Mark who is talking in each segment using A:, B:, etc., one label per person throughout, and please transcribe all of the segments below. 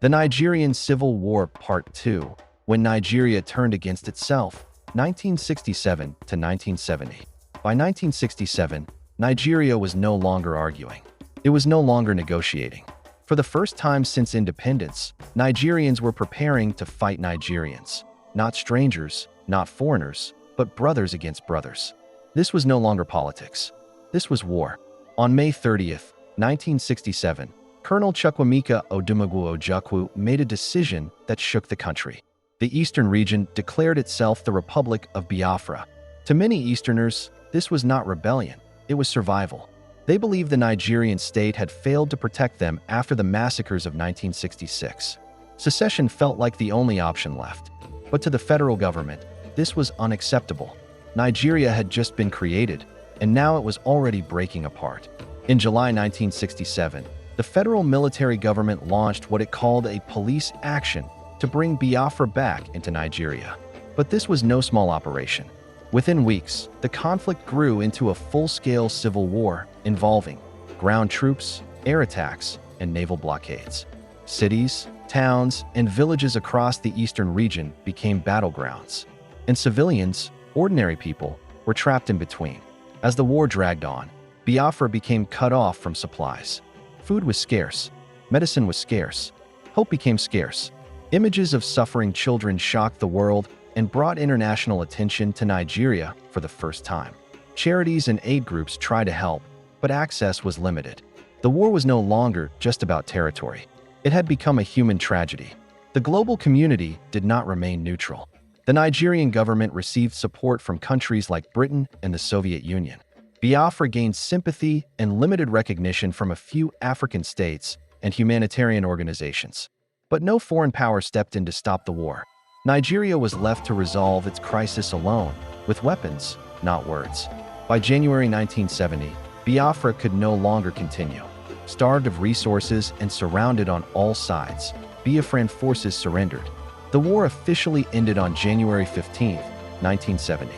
A: The Nigerian Civil War Part 2, when Nigeria turned against itself, 1967 to 1970. By 1967, Nigeria was no longer arguing. It was no longer negotiating. For the first time since independence, Nigerians were preparing to fight Nigerians. Not strangers, not foreigners, but brothers against brothers. This was no longer politics. This was war. On May 30th, 1967, Colonel Chukwuemeka Odumegwu Ojukwu made a decision that shook the country. The eastern region declared itself the Republic of Biafra. To many Easterners, this was not rebellion, it was survival. They believed the Nigerian state had failed to protect them after the massacres of 1966. Secession felt like the only option left. But to the federal government, this was unacceptable. Nigeria had just been created, and now it was already breaking apart. In July 1967, the federal military government launched what it called a police action to bring Biafra back into Nigeria. But this was no small operation. Within weeks, the conflict grew into a full-scale civil war involving ground troops, air attacks, and naval blockades. Cities, towns, and villages across the eastern region became battlegrounds, and civilians, ordinary people, were trapped in between. As the war dragged on, Biafra became cut off from supplies. Food was scarce, medicine was scarce, hope became scarce. Images of suffering children shocked the world and brought international attention to Nigeria for the first time. Charities and aid groups tried to help, but access was limited. The war was no longer just about territory. It had become a human tragedy. The global community did not remain neutral. The Nigerian government received support from countries like Britain and the Soviet Union. Biafra gained sympathy and limited recognition from a few African states and humanitarian organizations. But no foreign power stepped in to stop the war. Nigeria was left to resolve its crisis alone, with weapons, not words. By January 1970, Biafra could no longer continue. Starved of resources and surrounded on all sides, Biafran forces surrendered. The war officially ended on January 15, 1970.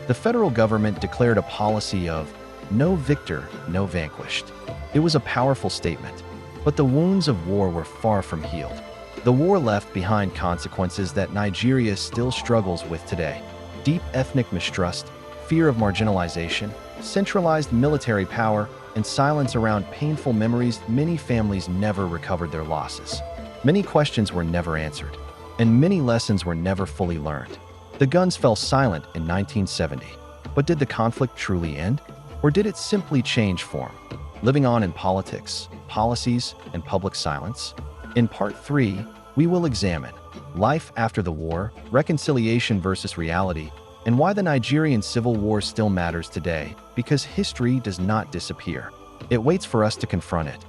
A: The federal government declared a policy of no victor, no vanquished. It was a powerful statement, but the wounds of war were far from healed. The war left behind consequences that Nigeria still struggles with today. Deep ethnic mistrust, fear of marginalization, centralized military power, and silence around painful memories. Many families never recovered their losses. Many questions were never answered, and many lessons were never fully learned. The guns fell silent in 1970. But did the conflict truly end? Or did it simply change form, living on in politics, policies, and public silence? In Part 3, we will examine life after the war, reconciliation versus reality, and why the Nigerian Civil War still matters today, because history does not disappear. It waits for us to confront it.